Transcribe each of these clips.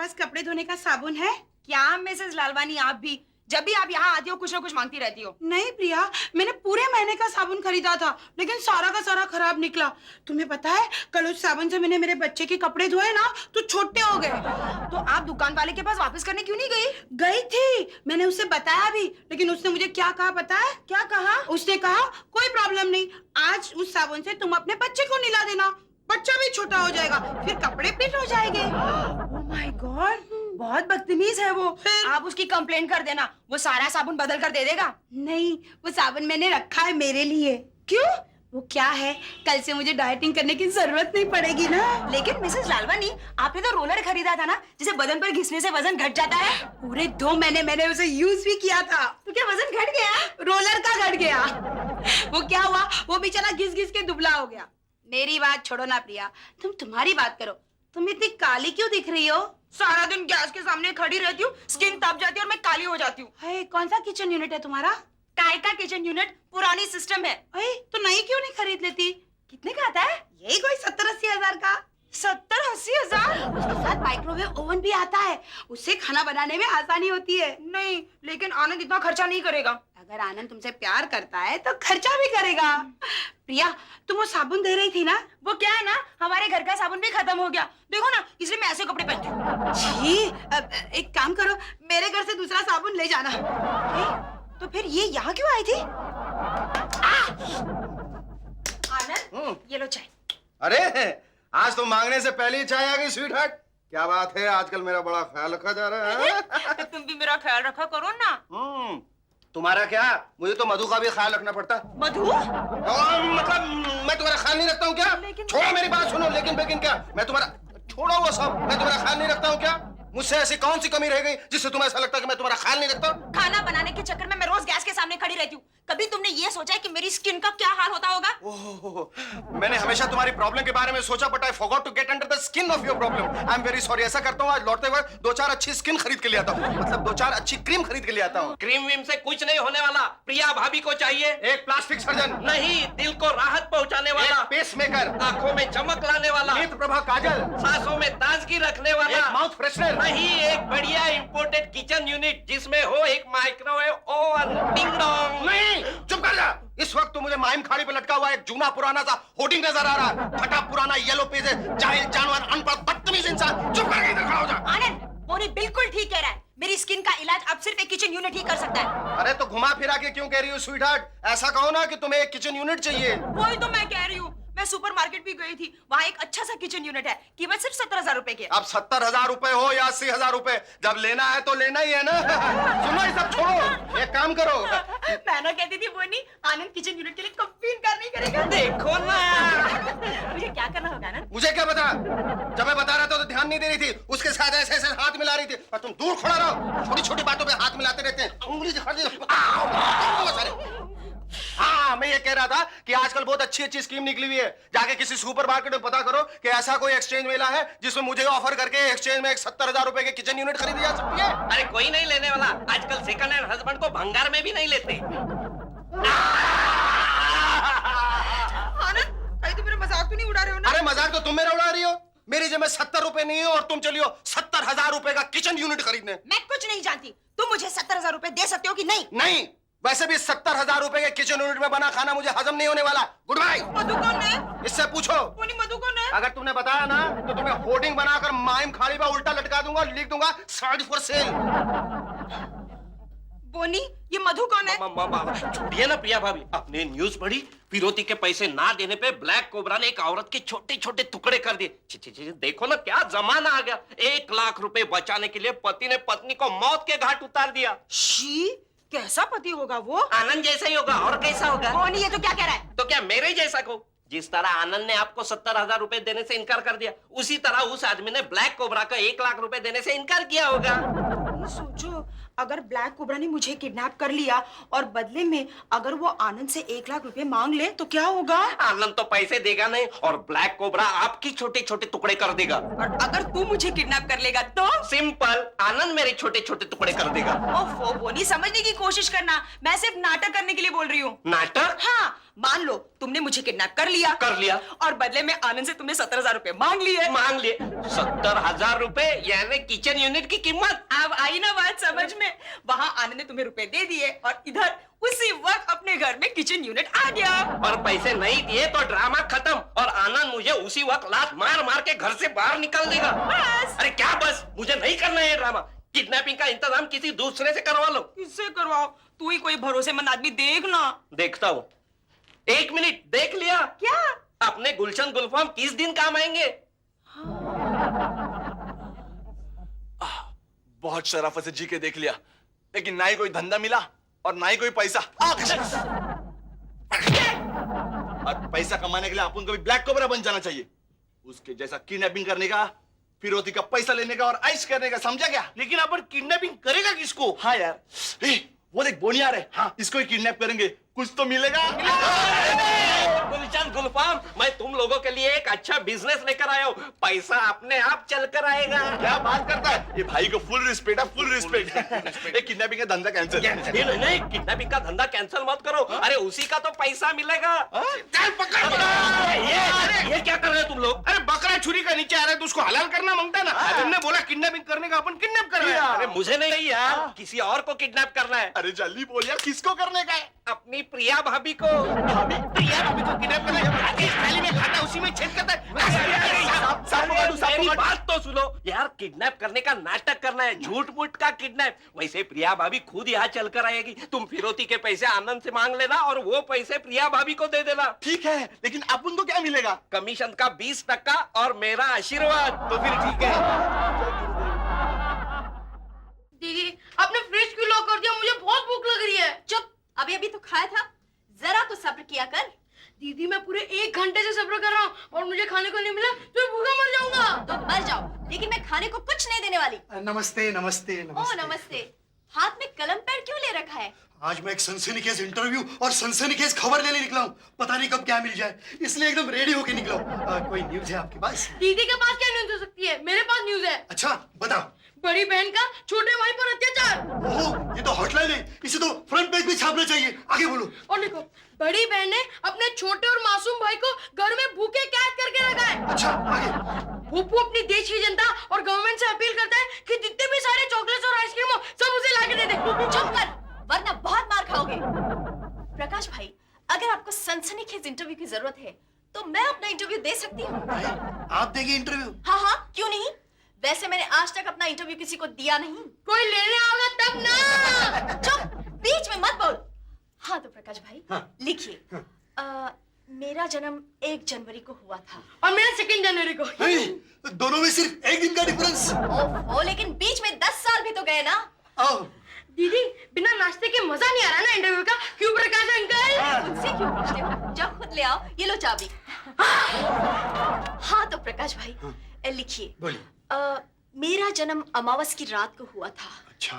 पास कपड़े धोने का साबुन है? क्या मिसेस लालवानी, आप भी जब भी आप यहाँ आती हो कुछ ना कुछ मांगती रहती हो। नहीं प्रिया, मैंने पूरे महीने का साबुन खरीदा था, लेकिन सारा का सारा खराब निकला। तुम्हें पता है, कल उस साबुन से मैंने मेरे बच्चे के कपड़े धोए ना तो छोटे हो गए। तो आप दुकान वाले के पास वापस करने क्यों नहीं गई? गई थी, मैंने उससे बताया भी, लेकिन उसने मुझे क्या कहा पता है? क्या कहा? उसने कहा कोई प्रॉब्लम नहीं, आज उस साबुन से तुम अपने बच्चे को नहला देना, बच्चा भी छोटा हो जाएगा, फिर कपड़े फिट हो जाएंगे। ओह माय गॉड, बहुत बदतमीज है वो। आप उसकी कंप्लेंट कर देना, वो सारा साबुन बदल कर दे देगा। नहीं, वो साबुन मैंने रखा है मेरे लिए। क्यों? वो क्या है, कल से मुझे डाइटिंग करने की जरूरत नहीं पड़ेगी ना। लेकिन मिसेस लालवानी, आपने तो रोलर खरीदा था ना, जिसे बदन पर घिसने से वजन घट जाता है। पूरे 2 महीने मैंने उसे यूज भी किया था। तो क्या वजन घट गया? रोलर का घट गया। वो क्या हुआ, वो बेचारा घिस घिस के दुबला हो गया। मेरी बात छोड़ो ना प्रिया, तुम तुम्हारी बात करो। तुम इतनी काली क्यों दिख रही हो? सारा दिन गैस के सामने खड़ी रहती हूँ, स्किन तप जाती है और मैं काली हो जाती हूँ। है, कौन सा किचन यूनिट है तुम्हारा? टाई का किचन यूनिट, पुरानी सिस्टम है। तो नई क्यों नहीं खरीद लेती? कितने का आता है? यही कोई 70-80 हजार का। 70-80 हजार? उसके साथ माइक्रोवेव ओवन भी आता है, उससे खाना बनाने में आसानी होती है। नहीं, लेकिन आनंद इतना खर्चा नहीं करेगा। अगर आनंद तुमसे प्यार करता है तो खर्चा भी करेगा। प्रिया, तुम वो साबुन दे रही थी ना? वो क्या है ना, हमारे घर का साबुन भी खत्म हो गया, देखो ना, इसलिए मैं ऐसे कपड़े पहनती हूँ। जी, एक काम करो, मेरे घर से दूसरा साबुन ले जाना। तो फिर ये यहाँ क्यों आई थी? आनंद, ये लो चाय। अरे आज तो मांगने से पहले ही चाय आ गई स्वीट हार्ट। क्या बात है, आजकल मेरा बड़ा ख्याल रखा जा रहा है। तो तुम भी मेरा ख्याल रखा करो ना। तुम्हारा क्या, मुझे तो मधु का भी ख्याल रखना पड़ता। मधु? मतलब मैं तुम्हारा ख्याल नहीं रखता हूँ क्या? छोड़ो मेरी बात सुनो, लेकिन क्या मैं तुम्हारा, छोड़ो वो सब, मैं तुम्हारा ख्याल नहीं रखता हूँ क्या? मुझसे ऐसी कौन सी कमी रह गई जिससे तुम्हें ऐसा लगता है कि मैं तुम्हारा ख्याल नहीं रखता? खाना बनाने के चक्कर में मैं रोज गैस के सामने खड़ी रहती हूँ। कभी तुमने ये सोचा है कि मेरी स्किन का क्या हाल होता होगा? ओह, मैंने हमेशा तुम्हारी प्रॉब्लम के बारे में सोचा, but I forgot to get under the skin of your problem. I am very sorry. ऐसा करता हूँ, आज लौटते वक्त 2-4 अच्छी स्किन खरीद के ले आता हूँ, मतलब 2-4 अच्छी क्रीम खरीद के ले आता हूँ। क्रीम वीम से कुछ नहीं होने वाला। प्रिया भाभी को चाहिए एक प्लास्टिक सर्जन, नहीं, दिल को राहत पहुंचाने वाला, पेस मेकर, आंखों में चमक लाने वाला, नेत्र प्रभा काजल, सांसों में ताजगी रखने वाला, एक माउथ फ्रेशनर, नहीं, एक बढ़िया इंपोर्टेड किचन यूनिट जिसमें हो एक माइक्रोवेव ओवन। Ding dong. नहीं, चुप कर जा। इस वक्त तो मुझे माइम खाड़ी पे लटका हुआ एक जूना पुराना सा होर्डिंग नजर आ रहा है। फटा पुराना येलो पेज है, जाहिल जानवर, अनपढ़ बदतमीज इंसान। चुप करके इधर खड़ा हो जा। आनंद, बोनी बिल्कुल ठीक कह रहा है। मेरी स्किन का इलाज अब सिर्फ एक किचन यूनिट ही कर सकता है। अरे तो घुमा फिरा के क्यों कह रही हो स्वीट हार्ट? ऐसा कहो ना कि तुम्हें एक किचन यूनिट चाहिए। वही तो मैं कह रही हूँ। मैं सुपरमार्केट भी गई थी, वहाँ एक अच्छा सा किचन यूनिट है, कीमत सिर्फ 70,000 रुपए की है। अब 70,000 रुपए हो या 80,000 रुपए, जब लेना है तो लेना ही है ना। सुनो, ये सब छोड़ो, एक काम करो। मैं ना कहती थी बोनी, आनंद किचन यूनिट के लिए कभी इनकार नहीं करेगा। देखो ना, मुझे क्या करना होगा ना? मुझे क्या पता, जब मैं बता रहा था तो ध्यान नहीं दे रही थी, उसके साथ ऐसे ऐसे हाथ मिला रही थी, और तुम दूर खड़ा रहो। छोटी छोटी बातों पे हाथ मिलाते रहते हैं, उंगली दिखा दी। हाँ, मैं ये कह रहा था कि आजकल बहुत अच्छी अच्छी स्कीम निकली हुई है। जाके किसी सुपरमार्केट में पता करो कि ऐसा कोई एक्सचेंज मेला है जिसमें मुझे ऑफर करके एक्सचेंज में एक 70,000 रुपए के किचन यूनिट खरीदी जा सकती है। अरे कोई नहीं लेने वाला। आजकल सेकंड हैंड हस्बैंड को भंगार में भी नहीं लेते। आनंद, कहीं तुम मेरा मजाक तो नहीं उड़ा रहे हो ना? अरे मजाक तो तुम मेरा उड़ा रही हो। मेरी जेब में 70 रुपए नहीं है और तुम चलियो 70,000 रुपए का किचन यूनिट खरीदने। मैं कुछ नहीं जानती, तुम मुझे 70,000 रुपए दे सकते हो कि नहीं? नहीं, वैसे भी 70,000 रुपए के किचन यूनिट में बना खाना मुझे हजम नहीं होने वाला। Good bye. मधु कौन है? इससे पूछो। बोनी, मधु कौन है? अगर तुमने बताया ना तो तुम्हें होर्डिंग बनाकर माइम खाड़ी पे उल्टा लटका दूंगा, लिख दूंगा साइड फॉर सेल। बोनी, ये मधु कौन है? छूटिए ना प्रिया भाभी। आपने न्यूज पढ़ी? फिरौती के पैसे ना देने पे ब्लैक कोबरा ने एक औरत के छोटे छोटे टुकड़े कर दिए। देखो ना, क्या जमाना आ गया। 1 लाख रुपए बचाने के लिए पति ने पत्नी को मौत के घाट उतार दिया। शी, कैसा पति होगा वो? आनंद जैसा ही होगा, और कैसा होगा? बोनी, ये तो क्या कह रहा है? तो क्या मेरे जैसा को? जिस तरह आनंद ने आपको 70,000 रुपए देने से इनकार कर दिया, उसी तरह उस आदमी ने ब्लैक कोबरा का 1 लाख रुपए देने से इनकार किया होगा। सोचो, अगर ब्लैक कोबरा ने मुझे किडनैप कर लिया और बदले में अगर वो आनंद से 1 लाख रुपए मांग ले तो क्या होगा? आनंद तो पैसे देगा नहीं और ब्लैक कोबरा आपकी छोटे छोटे टुकड़े कर देगा। और अगर तू मुझे किडनैप कर लेगा तो? सिंपल, आनंद मेरे छोटे छोटे टुकड़े कर देगा। ओफो बोनी, समझने की कोशिश करना, मैं सिर्फ नाटक करने के लिए बोल रही हूँ। नाटक? हाँ, मान लो तुमने मुझे किडनैप कर लिया और बदले में आनंद से तुमने 17,000 रुपए मांग लिए। 70,000 रुपए यानी किचन यूनिट की कीमत। अब आई ना बात समझ में। वहाँ आनंद ने तुम्हें रुपए दे दिए और इधर उसी वक्त अपने घर में किचन यूनिट आ गया। और पैसे नहीं दिए तो ड्रामा खत्म और आनंद मुझे उसी वक्त लात मार मार के घर से बाहर निकल देगा। बस। अरे क्या बस, मुझे नहीं करना है ये ड्रामा। किडनैपिंग का इंतजाम किसी दूसरे से करवा लो। किससे करवाओ? तू ही कोई भरोसेमंद आदमी देख ना। देखता हूँ। 1 मिनट, देख लिया क्या? अपने गुलशन गुलफाम किस दिन काम आएंगे? बहुत शराफत से जी के देख लिया, लेकिन ना ही कोई धंधा मिला और ना ही कोई पैसा। और पैसा कमाने के लिए अपन को भी ब्लैक कोबरा बन जाना चाहिए। उसके जैसा किडनैपिंग करने का, फिरौती का पैसा लेने का और ऐश करने का, समझा क्या? लेकिन अपन किडनैपिंग करेगा किसको? हाँ यार, वो देख बोनियार है। हाँ, इसको ही किडनैप करेंगे, कुछ तो मिलेगा। गुलशन गुलफाम, मैं तुम लोगों के लिए एक अच्छा बिजनेस लेकर आया हूँ। पैसा अपने आप चल कर आएगा। क्या बात करता है ये भाई को फुल रिस्पेक्ट है, फुल रिस्पेक्ट। एक किडनैपिंग का धंधा कैंसिल। नहीं, किडनैपिंग का धंधा कैंसिल मत करो। अरे उसी का तो पैसा मिलेगा। चल पकड़। ये क्या कर रहे हो तुम लोग? अरे बकरा छुरी का नीचे आ रहा है तो उसको हलाल करना मांगता है ना। तुमने बोला किडनैपिंग करने का, अपन किडनैप कर रहे हैं। अरे मुझे नहीं यार, किसी और को किडनैप करना है। अरे जल्दी बोल यार, किसको करने का है? अपनी प्रिया भाभी को। प्रिया भाभी को किडनैप करना है। थाली में खाता उसी में छेद करता है। मेरी बात तो सुनो यार, किडनैप करने का नाटक करना है, झूठ मूठ का किडनैप। वैसे प्रिया भाभी खुद यहाँ चल कर आएगी। तुम फिरौती के पैसे आनंद से मांग लेना और वो पैसे प्रिया भाभी को दे देना। ठीक है, लेकिन अपन को क्या मिलेगा? कमीशन का 20% और मेरा आशीर्वाद। तो फिर ठीक है। दीदी आपने फ्रिज क्यों लॉक कर दिया? मुझे बहुत भूख लग रही है। चुप, अभी अभी तो खाया था, जरा तो सब्र किया कर। दीदी मैं पूरे 1 घंटे से सब्र कर रहा हूँ और मुझे खाने को नहीं मिला तो मैं भूखा मर जाऊंगा। तो मर जाओ, लेकिन मैं खाने को कुछ नहीं देने वाली। नमस्ते नमस्ते ओ नमस्ते। नमस्ते। हाथ में कलम पेड़ क्यों ले रखा है? आज मैं एक सनसनीखेज इंटरव्यू और सनसनीखेज खबर लेने निकला हूँ। पता नहीं कब क्या मिल जाए, इसलिए एकदम रेडी होके निकला हूँ। कोई न्यूज है आपके पास? दीदी के पास क्या न्यूज हो सकती है? मेरे पास न्यूज है। अच्छा बताओ। बड़ी बहन का छोटे भाई पर अत्याचार। ओहो, ये तो हॉटलाइन है, इसे तो फ्रंट पेज पे छापना चाहिए। आगे बोलो। और देखो, बड़ी बहन ने अपने छोटे और मासूम भाई को घर में भूखे कैद करके रखा है। अच्छा आगे। पप्पू अपनी देश की जनता और गवर्नमेंट से अपील करता है कि जितने भी सारे चॉकलेट्स और आइसक्रीम हो सब उसे लाके दे दे। चुप कर, वरना बहुत मार खाओगे। प्रकाश भाई, अगर आपको सनसनीखेज इंटरव्यू की जरूरत है तो मैं अपना इंटरव्यू दे सकती हूँ। आप देंगे इंटरव्यू? हाँ हाँ, क्यों नहीं। वैसे मैंने आज तक अपना इंटरव्यू किसी को दिया नहीं। कोई लेने आओगे तब ना। चुप, बीच में मत बोल। हाँ तो प्रकाश भाई, हाँ। लिखिए। मेरा जन्म 1 जनवरी को हुआ था। और मेरा 2 जनवरी को। दोनों में सिर्फ 1 दिन का डिफरेंस। ओह, लेकिन बीच में 10 साल भी तो गए ना। आओ। दीदी बिना नाश्ते के मजा नहीं आ रहा ना इंटरव्यू का। क्यों प्रकाश अंकल? मुझसे क्यों पूछते हो? जाओ खुद ले आओ, ये लो चाबी। हाँ तो प्रकाश भाई, लिखिए। बोलिए। मेरा जन्म अमावस की रात को हुआ था। अच्छा।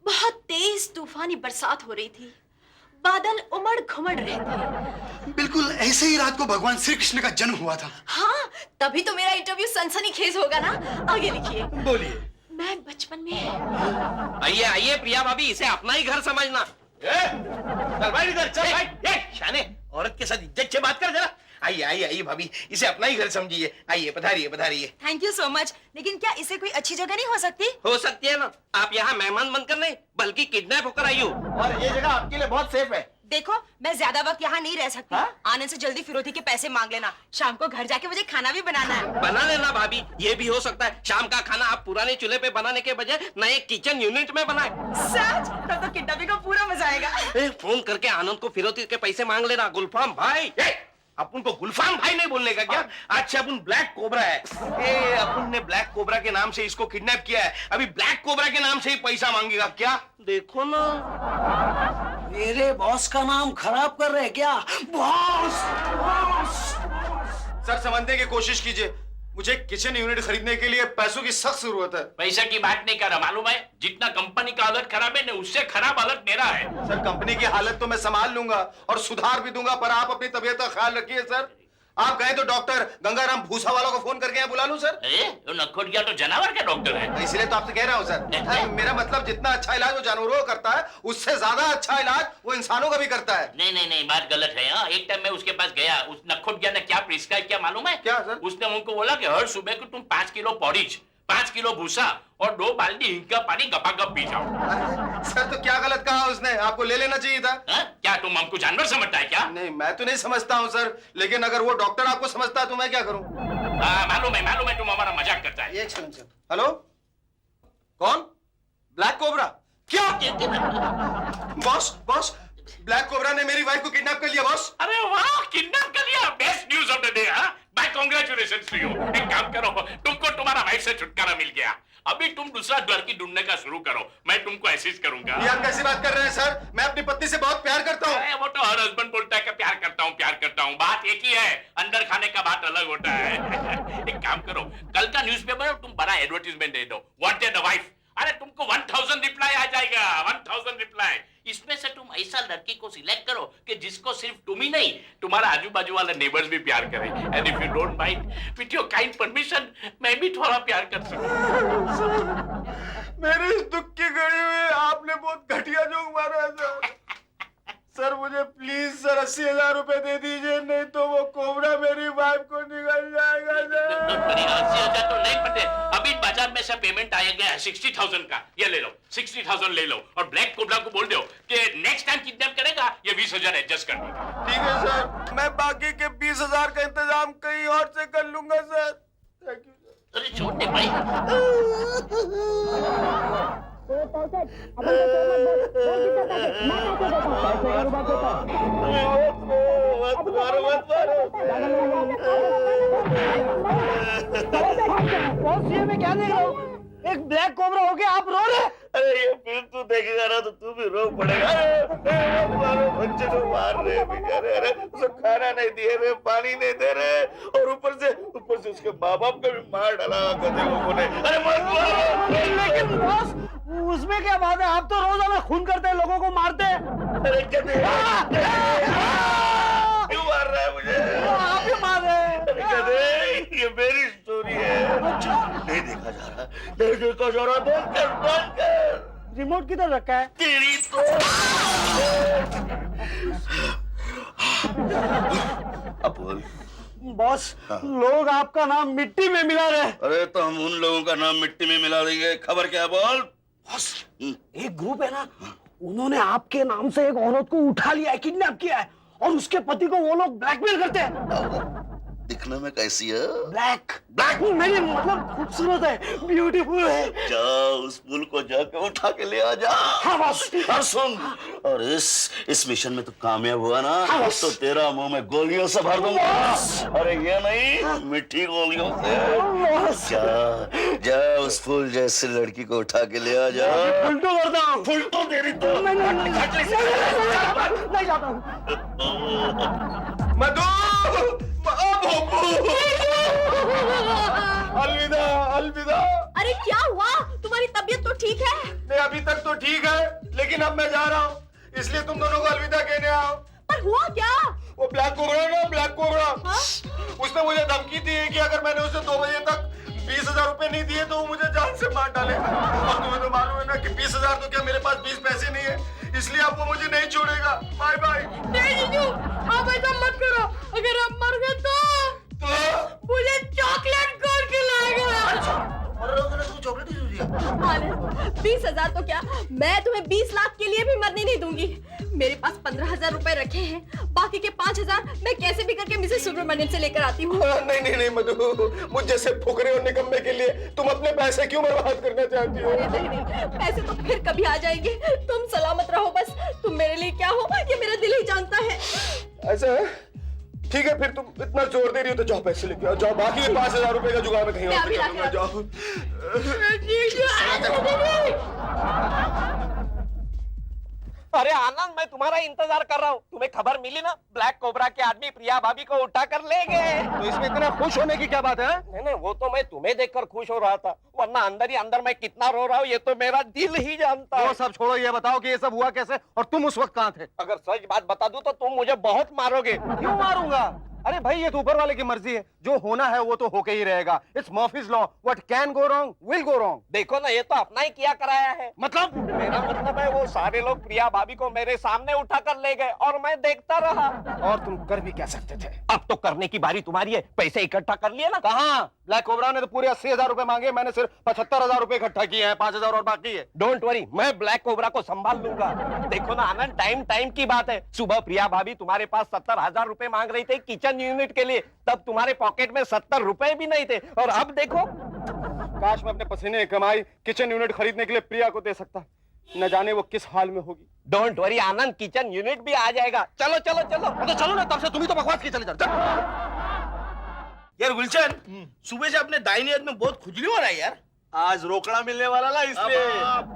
बहुत तेज तूफानी बरसात हो रही थी, बादल उमड़ घुमड़ रहे थे। बिल्कुल ऐसे ही रात को भगवान श्री कृष्ण का जन्म हुआ था। हाँ, तभी तो मेरा इंटरव्यू सनसनीखेज होगा ना। आगे लिखिए। बोलिए। मैं बचपन में। आइए आइए प्रिया भाभी, इसे अपना ही घर समझना। चल भाई इधर, चल भाई। शाने, औरत के साथ इज्जत से बात कर जरा। आइए आइए आइए भाभी, इसे अपना ही घर समझिए। आइए, पधारिए पधारिए। Thank you so much. लेकिन क्या इसे कोई अच्छी जगह नहीं हो सकती? हो सकती है ना। आप यहाँ मेहमान बनकर नहीं बल्कि किडनैप होकर आई हो। और ये जगह आपके लिए बहुत सेफ है। देखो, मैं ज्यादा वक्त यहाँ नहीं रह सकती। हाँ? आनंद से जल्दी फिरौती के पैसे मांग लेना। शाम को घर जाके मुझे खाना भी बनाना है। बना लेना भाभी, ये भी हो सकता है शाम का खाना आप पुराने चूल्हे पे बनाने के बजाय नए किचन यूनिट में बनाए। सच? तब तो किडनैपिंग का पूरा मजा आएगा। फोन करके आनंद को फिरौती के पैसे मांग लेना। गुलफाम भाई। अपन को गुलफाम भाई नहीं बोलने का क्या? अच्छा अपन ब्लैक कोबरा है। अपन ने ब्लैक कोबरा के नाम से इसको किडनैप किया है। अभी ब्लैक कोबरा के नाम से ही पैसा मांगेगा क्या? देखो ना, मेरे बॉस का नाम खराब कर रहे क्या? बॉस! सर समझने की कोशिश कीजिए, मुझे किचन यूनिट खरीदने के लिए पैसों की सख्त जरूरत है। पैसे की बात नहीं कर रहा, मालूम है जितना कंपनी का हालत खराब है ना, उससे खराब हालत मेरा है। सर कंपनी की हालत तो मैं संभाल लूंगा और सुधार भी दूंगा, पर आप अपनी तबीयत का ख्याल रखिए सर। आप गए तो डॉक्टर गंगाराम भूसा वाला को फोन करके यहाँ बुला लूं सर? अरे वो नखोटिया तो जानवर का डॉक्टर है। इसलिए तो आपसे कह रहा हूँ सर, मेरा मतलब जितना अच्छा इलाज वो जानवरों का करता है उससे ज्यादा अच्छा इलाज वो इंसानों का भी करता है। नहीं नहीं नहीं, बात गलत है। हाँ, एक टाइम मैं उसके पास गया, उस नखोटिया ने क्या प्रिस्क्राइब किया मालूम है? क्या सर? उसने उनको बोला कि हर सुबह को तुम 5 किलो पॉरिज, 5 किलो भूसा और 2 बाल्टी हिंग का पानी गपागप पी जाओ। सर तो क्या गलत कहा उसने? आपको ले लेना चाहिए था। हाँ? क्या तुम हमको जानवर समझता है क्या? नहीं, मैं तो नहीं समझता हूँ सर, लेकिन अगर वो डॉक्टर आपको समझता है तो मैं क्या करूँ? मालूम है तुम हमारा मजाक करता है। एक सेकंड सर। हेलो, कौन? Black cobra? क्या? बॉस, ब्लैक कोबरा ने मेरी वाइफ को किडनैप कर लिया बॉस। अरे वाह, किडनैप कर लिया। Best news of the day. Bye congratulations to you. एक काम करो, तुमको तुम्हारा वाइफ से छुटकारा मिल गया। अभी तुम दूसरा लड़की ढूंढने का शुरू करो, मैं तुमको असिस्ट करूंगा। ये आप कैसी बात कर रहे हैं सर? मैं अपनी पत्नी से बहुत प्यार करता हूँ। वो तो हर हस्बैंड बोलता है कि प्यार करता हूँ। बात एक ही है, अंदर खाने का बात अलग होता है। एक काम करो, कल का न्यूज़पेपर में तुम बड़ा एडवर्टीजमेंट दे दो, वांटेड वाइफ। अरे तुमको 1000 रिप्लाई आ जाएगा, 1000 रिप्लाई। इसमें से तुम ऐसा लड़की को सिलेक्ट करो कि जिसको सिर्फ तुम ही नहीं, तुम्हारा आजू बाजू वाले नेबर्स भी प्यार करें। And if you don't mind, with your kind permission, मैं भी थोड़ा प्यार कर सकूं। मेरे इस दुख की घड़ी में आपने बहुत घटिया जोक मारा है सर। सर मुझे प्लीज सर 80,000 रुपए दे दीजिए, नहीं तो वो कोबरा मेरी वाइफ को निकल जाएगा सर। 80,000 तो नहीं पड़े, अभी बाजार में से पेमेंट आएगा 60,000 का। ये ले लो, 60,000 ले लो और ब्लैक कोबरा को बोल दो कि नेक्स्ट टाइम किडनैप करेगा ये 20,000 एडजस्ट कर देगा। ठीक है सर, मैं बाकी के 20,000 का इंतजाम कहीं और से कर लूंगा सर। Thank you sir. अरे छोटे भाई, मैं क्या देख रहा हूँ? एक ब्लैक कोबरा हो गया, आप रो रहे? अरे ये फिल्म तू देखेगा ना तो तू भी रो पड़ेगा। अरे बच्चे को मार रहे बेचारे, अरे उसे खाना नहीं दिए रहे, पानी नहीं दे रहे, और ऊपर से उसके माँ बाप को भी मार डाला गधे लोगों ने। अरे मत मारो। लेकिन बॉस, उसमें क्या बात है? आप तो रोजाना खून करते हैं, लोगों को मारते हैं। अरे गधे क्यों मार रहा है मुझे? आप ही मार रहे हैं। गधे, ये मेरी स्टोरी है। नहीं देखा जा रहा, नहीं देखा जा रहा। बंद कर। रिमोट किधर रखा है? तेरी तो अब बोल बॉस, लोग आपका नाम मिट्टी में मिला रहे। अरे तो हम उन लोगों का नाम मिट्टी में मिला देंगे। खबर क्या है बोल? बॉस, एक ग्रुप है ना, उन्होंने आपके नाम से एक औरत को उठा लिया है, किडनैप किया है, और उसके पति को वो लोग ब्लैकमेल करते हैं। दिखने में कैसी है? ब्लैक नहीं, मतलब खूबसूरत है, ब्यूटीफुल है। जा उस पुल को जाके उठा के ले आ जा। हाँ बॉस। और सुन, और इस मिशन में तू कामयाब हुआ ना, हाँ, तो तेरा मुंह में गोलियों से भर दूंगा। अरे ये नहीं, मिठी गोलियों से। जा उस फूल जैसे लड़की को उठा के ले आ जा। फुलटू करता हूँ। फुलटू तेरी तो नहीं जाता हूँ। मधु, अलविदा, अलविदा। अरे क्या हुआ? तुम्हारी तबीयत तो ठीक है? नहीं, अभी तक तो ठीक है, लेकिन अब मैं जा रहा हूँ, इसलिए तुम दोनों को अलविदा कहने आओ। पर हुआ क्या? वो ब्लैक कोबरा ना, ब्लैक कोबरा, हाँ? उसने मुझे धमकी दी है कि अगर मैंने उसे 2 बजे तक 20,000 रुपए नहीं दिए तो वो मुझे जान से मार डालेगा। और तुम्हें तो मालूम है ना कि 20,000 तो क्या मेरे पास 20 पैसे नहीं है, इसलिए अब वो मुझे नहीं छोड़ेगा। Bye bye. नहीं जीजू, आप ऐसा मत करो। अगर आप मर गए तो मुझे चॉकलेट खोल के लाएगा। 20,000 तो क्या, मैं तुम्हें 20 लाख के लिए भी मरने नहीं दूंगी। मेरे पास 15,000 रुपए रखे हैं, बाकी के 5,000 मैं कैसे भी करके मिसेस सुब्रमण्यम से लेकर आती हूँ। नहीं मधु, मुझ जैसे फुकरे और निकम्मे के लिए तुम अपने पैसे क्यों बर्बाद करना चाहती हो? नहीं, पैसे तो फिर कभी आ जाएंगे। तुम सलामत रहो बस। तुम मेरे लिए क्या हो ये मेरा दिल ही जानता है। ऐसा है? ठीक है, फिर तुम इतना जोर दे रही हो तो जाओ पैसे लेके आओ, जाओ। बाकी 5,000 रुपए का जुगाड़ में कहीं और कर दूंगा, जाओ। अरे आनंद, मैं तुम्हारा इंतजार कर रहा हूँ। तुम्हें खबर मिली ना, ब्लैक कोबरा के आदमी प्रिया भाभी को उठा कर ले गए। तो इसमें इतना खुश होने की क्या बात है? नहीं, वो तो मैं तुम्हें देखकर खुश हो रहा था, वरना अंदर ही अंदर मैं कितना रो रहा हूँ ये तो मेरा दिल ही जानता है। वो सब छोड़ो, ये बताओ कि ये सब हुआ कैसे और तुम उस वक्त कहाँ थे? अगर सच बात बता दूं तो तुम मुझे बहुत मारोगे। क्यों मारूंगा? अरे भाई ये तो ऊपर वाले की मर्जी है, जो होना है वो तो होके ही रहेगा। It's Murphy's law, what can go wrong will go wrong. देखो ना, ये तो अपना ही किया कराया है। मतलब मेरा मतलब है वो सारे लोग प्रिया भाभी को मेरे सामने उठा कर ले गए और मैं देखता रहा। और तुम कर भी क्या सकते थे? अब तो करने की बारी तुम्हारी है। पैसे इकट्ठा कर लिए ना? कहाँ? ब्लैक कोबरा ने तो पूरे 80,000 रुपए मांगे, मैंने सिर्फ 75,000 रुपए इकट्ठा किए हैं, 5,000 और बाकी है। डोंट वरी, मैं ब्लैक कोबरा को संभाल लूंगा। देखो ना आनंद, टाइम टाइम की बात है। सुबह प्रिया भाभी तुम्हारे पास 70,000 रुपए मांग रही थी किचन यूनिट के लिए, तब तुम्हारे पॉकेट में 70 रुपए भी नहीं थे, और अब देखो। काश मैं अपने पसीने की कमाई किचन यूनिट खरीदने के लिए प्रिया को दे सकता, न जाने वो किस हाल में होगी। Don't worry Anand, kitchen unit भी आ जाएगा। चलो चलो चलो। तो चलो ना, तब से तुम ही तो बकवास की चले जाते। यार गुलशन, सुबह से अपने दाहिने हाथ में बहुत खुजली हो रहा है यार। आज रोकड़ा मिलने वाला ना, इसलिए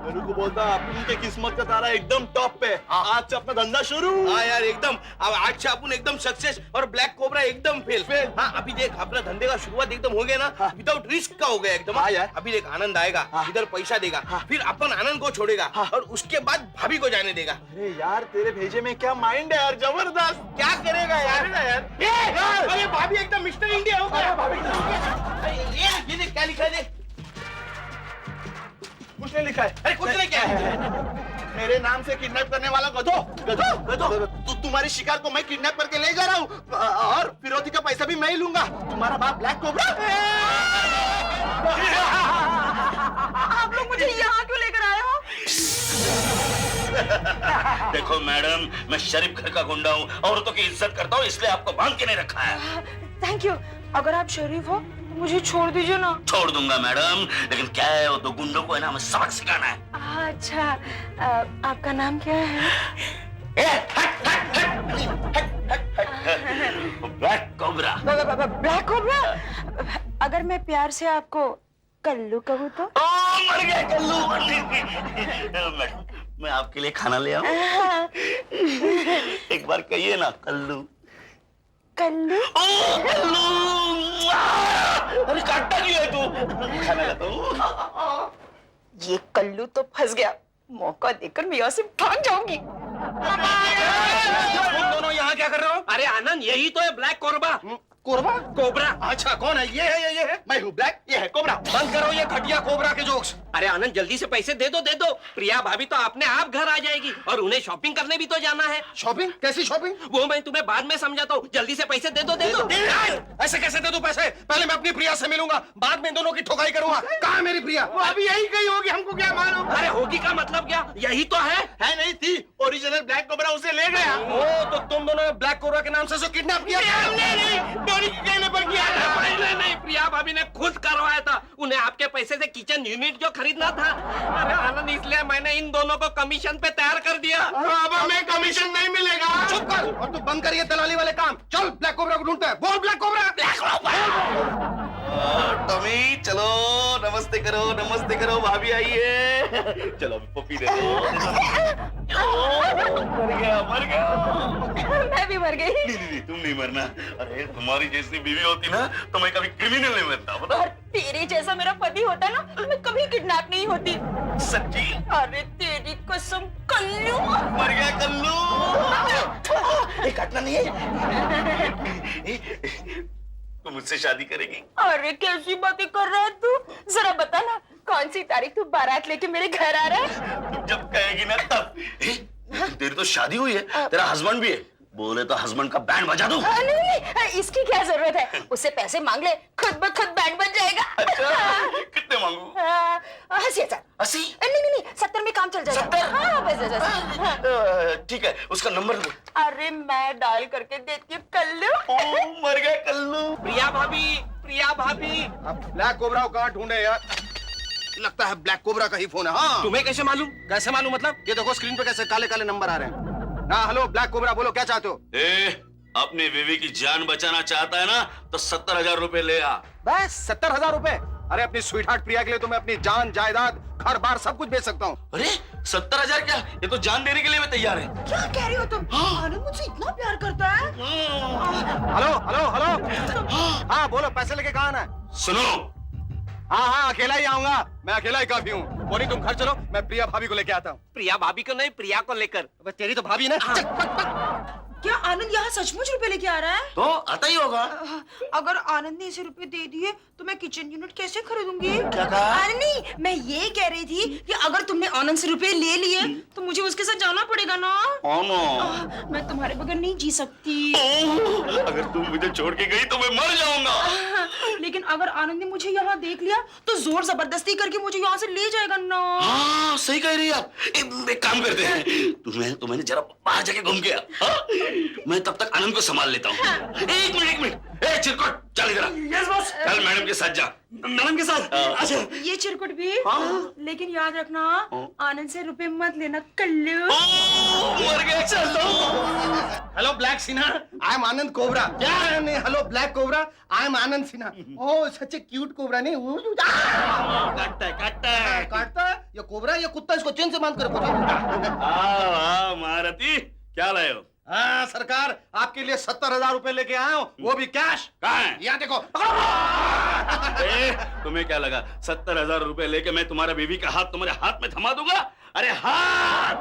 मेरे को बोलता अपन के किस्मत का तारा एकदम टॉप पे। आज से अपना धंधा शुरू। हाँ यार एकदम, अब आज से अपन एकदम सक्सेस और ब्लैक कोबरा एकदम फेल। हाँ अभी देख, अपना धंधे का शुरुआत एकदम हो गया ना, विदाउट रिस्क का हो गया एकदम। हाँ यार। अभी देख, आनंद आएगा, इधर पैसा देगा, फिर अपन आनंद को छोड़ेगा और उसके बाद भाभी को जाने देगा। अरे यार तेरे भेजे में क्या माइंड है यार, जबरदस्त। क्या करेगा यार? यार अरे भाभी एकदम मिस्टर इंडिया हो गया। ये देख क्या लिखा है, देख। कुछ नहीं लिखा है। अरे कुछ नहीं, क्या है? मेरे नाम से किडनैप करने वाला गधो गधो गधो। तुम्हारी शिकार को मैं किडनैप करके ले जा रहा हूँ, और फिरौती का पैसा भी मैं ही लूंगा। तुम्हारा बाप ब्लैक कोबरा। आप लोग मुझे यहाँ क्यों लेकर आए हो? देखो मैडम, मैं शरीफ घर का गुंडा हूँ, औरतों की इज्जत करता हूँ, इसलिए आपको बांध के नहीं रखा है। Thank you. अगर आप शरीफ हो तो मुझे छोड़ दीजिए ना। छोड़ दूंगा मैडम, लेकिन क्या है, वो दो गुंडों को है ना हमें सबक सिखाना है। अच्छा, आपका नाम क्या है? Black cobra. Black cobra. अगर मैं प्यार से आपको कल्लू कहूँ तो? मर गया कल्लू। मैडम, मैं आपके लिए खाना ले आऊं? एक बार कहिए ना, कल्लू। कल्लू? कल्लू। अरे काटता क्यों है तू? खाना लाता हूं। ये कल्लू तो फंस गया, मौका देकर मैं यहाँ से भाग जाऊंगी। तुम दोनों यहाँ क्या कर रहे हो? अरे आनंद, यही तो है ब्लैक कोबरा। कोबरा? कोबरा। अच्छा कौन है? ये है, ये है। मैं हूँ ब्लैक, ये है कोबरा। बंद करो ये घटिया कोबरा के जोक्स। अरे आनंद, जल्दी से पैसे दे दो, दे दो। प्रिया भाभी तो अपने आप घर आ जाएगी, और उन्हें शॉपिंग करने भी तो जाना है। शॉपिंग? कैसी शॉपिंग? वो मैं तुम्हें बाद में समझाता हूँ। जल्दी से पैसे दे दो, दे दो। ऐसे कैसे दे दूं पैसे? पहले मैं अपनी प्रिया से मिलूंगा, बाद में इन दोनों की ठोकाई करूंगा। कहाँ है मेरी प्रिया? वो अभी यही कहीं होगी, हमको क्या मालूम। अरे होगी का मतलब क्या? यही तो है। नहीं थी, ओरिजिनल ब्लैक कोबरा उसे ले गया। ओ तो तुम दोनों ने ब्लैक कोबरा के नाम से उसे किडनैप किया? नहीं, डोरी के कहने पर किया। नहीं, प्रिया भाभी ने खुद करवाया था। उन्हें आपके पैसे से किचन यूनिट जो खरीदना था। अरे आनंद, इसलिए मैंने इन दोनों को कमीशन पे तैयार कर दिया। अब हमें कमीशन नहीं मिलेगा। चुप कर, और तू बंद कर ये दलाली वाले काम। चल ब्लैक कोबरा को ढूंढते हैं। बोल ब्लैक कोबरा। टॉमी चलो, नमस्ते करो, भाभी आई है। चलो अभी पप्पी दे दो। मर गया। मैं भी मर गई। नहीं, तुम नहीं मरना। अरे तुम्हारी जैसी बीवी होती ना तो मैं कभी क्रिमिनल नहीं बनता, पता? और तेरे जैसा मेरा पति होता ना तो मैं कभी किडनैप नहीं होती। सच्ची? अरे तेरी कसम कल्लू। मर गया कल्लू। काटना नहीं है। तू मुझसे शादी करेगी? अरे कैसी बातें कर रहा है तू? जरा बता ना, कौन सी तारीख तू बारात लेके मेरे घर आ रहा है? तुम जब कहेगी ना तब। तेरी तो शादी हुई है, तेरा हस्बैंड भी है। बोले तो हस्बैंड का बैंड बजा दूं? नहीं, इसकी क्या जरूरत है? उससे पैसे मांग ले, खुद ब खुद बैंड बज जाएगा। अच्छा, कितने मांगू? 80,000। 80? नहीं, 70 में काम चल जाएगा। 70? हाँ, बस। ठीक है, उसका नंबर दो। अरे मैं डायल करके देती हूँ कल्लू। मर गया कल्लू। प्रिया भाभी। अब ब्लैक कोबरा को कहाँ ढूंढे यार? लगता है ब्लैक कोबरा का ही फोन है। हाँ, तुम्हें कैसे मालूम? कैसे मालूम मतलब? ये देखो स्क्रीन पे कैसे काले काले नंबर आ रहे हैं। हाँ हेलो ब्लैक कोबरा, बोलो क्या चाहते हो? अपनी बीवी की जान बचाना चाहता है ना तो 70,000 रुपए ले आ। बस 70,000 रुपए? अरे अपनी स्वीट हार्ट प्रिया के लिए तो मैं अपनी जान, जायदाद, घर बार सब कुछ बेच सकता हूँ। अरे 70,000 क्या? ये तो जान देने के लिए मैं तैयार है। क्या कह रही हो तुम? आनंद मुझसे इतना प्यार करता है? हेलो। हाँ बोलो, पैसे लेके कहाँ आना है? सुनो, हाँ अकेला ही आऊंगा। मैं अकेला ही काफी हूँ। बोनी तुम घर चलो, मैं प्रिया भाभी को लेके आता हूँ। प्रिया भाभी को नहीं, प्रिया को लेकर। तेरी तो भाभी ना। क्या आनंद यहाँ सचमुच रुपए लेके आ रहा है? तो आता ही होगा। अगर आनंद ने इसे रुपए दे दिए तो मैं किचन यूनिट कैसे खरीदूंगी? क्या कहा? अरे नहीं, मैं ये कह रही थी कि अगर तुमने आनंद से रुपए ले लिए तो मुझे उसके साथ जाना पड़ेगा ना। मैं तुम्हारे बगैर नहीं जी सकती। अगर तुम मुझे छोड़ के गई तो मैं मर जाऊंगा। लेकिन अगर आनंद ने मुझे यहाँ देख लिया तो जोर जबरदस्ती करके मुझे यहाँ से ले जाएगा ना। हाँ सही कह रही है आप। एक काम करते हैं, तुम्हें जरा बाहर जाके घूम के आ। मैं तब तक आनंद को संभाल लेता हूँ। एक मिनट। ए चिरकुट, चल इधर। Yes boss. चल मैडम के साथ जा। मैडम के साथ? अच्छा। ये चिरकुट भी। लेकिन याद रखना आनंद से रुपए मत लेना कल्लू। मर गया। चल। Hello black Sinha, I am Anand cobra. क्या नहीं, hello black cobra, I am Anand Sinha. Oh such A cute cobra. नहीं काटता है ये कोबरा, ये कुत्ता, इसको चेन से बांध कर महारथी क्या लाए हो? हाँ सरकार, आपके लिए 70,000 रुपए लेके आया हूँ, वो भी कैश। कहाँ है? यहाँ देखो। तुम्हें क्या लगा 70,000 रुपए लेके मैं तुम्हारा बीवी का हाथ तुम्हारे हाथ में थमा दूंगा? अरे हाथ!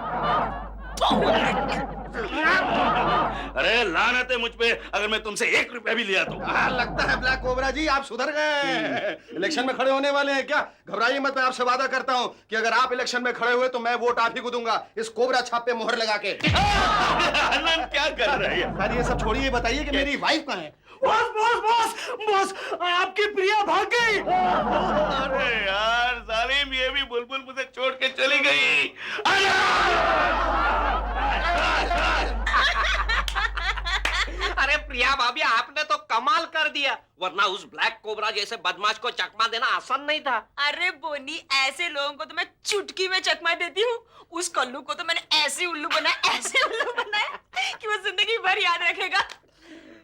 अरे लानत है मुझ पे अगर मैं तुमसे 1 रुपया भी लिया तो। लगता है ब्लैक कोबरा जी आप सुधर गए। इलेक्शन में खड़े होने वाले हैं क्या? घबराइए मत, मैं आपसे वादा करता हूँ कि अगर आप इलेक्शन में खड़े हुए तो मैं वोट आप ही को दूंगा, इस कोबरा छाप पे मोहर लगा के। आनंद क्या कर रहा है? सर ये सब छोड़िए, बताइए कि मेरी वाइफ कहाँ है? बॉस बॉस बॉस बॉस, आपकी प्रिया भाग गई। अरे यार जालिम, ये भी बुलबुल मुझे छोड़ के चली गई। अरे प्रिया भाभी, आपने तो कमाल कर दिया, वरना उस ब्लैक कोबरा जैसे बदमाश को चकमा देना आसान नहीं था। अरे बोनी, ऐसे लोगों को तो मैं चुटकी में चकमा देती हूँ। उस कल्लू को तो मैंने ऐसे उल्लू बनाया कि वो जिंदगी भर याद रखेगा।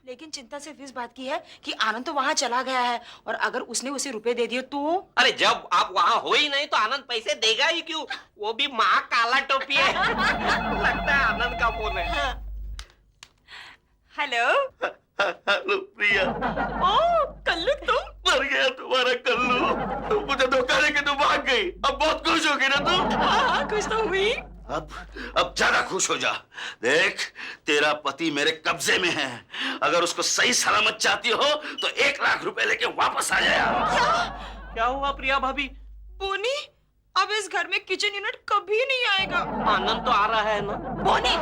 लेकिन चिंता सिर्फ इस बात की है कि आनंद तो वहाँ चला गया है, और अगर उसने उसे रुपए दे दिए तो? अरे जब आप वहाँ हो ही नहीं तो आनंद पैसे देगा ही क्यों? वो भी माँ काला टोपी है। लगता है आनंद का फोन है। हेलो। हेलो प्रिया। ओ कल्लू, तुम? मर गया तुम्हारा कल्लू। मुझे धोखा देके तुम भाग गई। अब बहुत खुश होगी ना तुम? हाँ खुश तो हुई। अब ज्यादा खुश हो जा। देख तेरा पति मेरे कब्जे में है, अगर उसको सही सलामत चाहती हो तो 1 लाख रुपए लेके वापस आ जाया। क्या हुआ प्रिया भाभी? बोनी, अब इस घर में किचन यूनिट कभी नहीं आएगा। आनंद तो आ रहा है ना? बोनी,